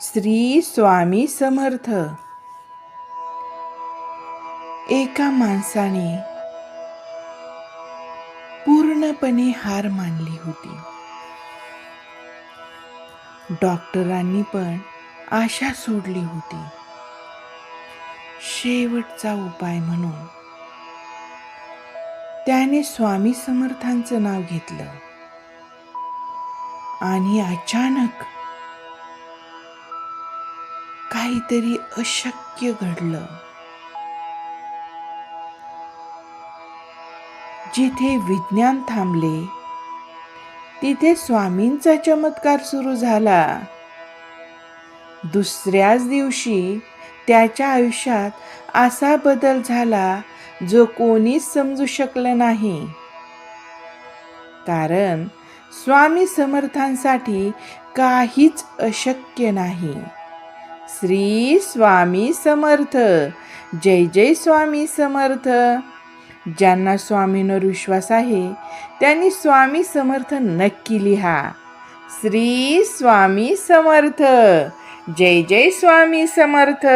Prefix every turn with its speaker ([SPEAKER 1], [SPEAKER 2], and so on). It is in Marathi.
[SPEAKER 1] श्री स्वामी समर्थ. एका माणसाने पूर्णपणे हार मानली होती. डॉक्टरांनी पण आशा सोडली होती. शेवटचा उपाय म्हणून त्याने स्वामी समर्थांचं नाव घेतलं आणि अचानक काहीतरी अशक्य घडलं. जिथे विज्ञान थांबले तिथे स्वामींचा चमत्कार सुरू झाला. दुसऱ्याच दिवशी त्याच्या आयुष्यात असा बदल झाला जो कोणीच समजू शकलं नाही. कारण स्वामी समर्थांसाठी काहीच अशक्य नाही. श्री स्वामी समर्थ. जय जय स्वामी समर्थ. ज्यांना स्वामींवर विश्वास आहे त्यांनी स्वामी समर्थ नक्की लिहा. श्री स्वामी समर्थ. जय जय स्वामी समर्थ.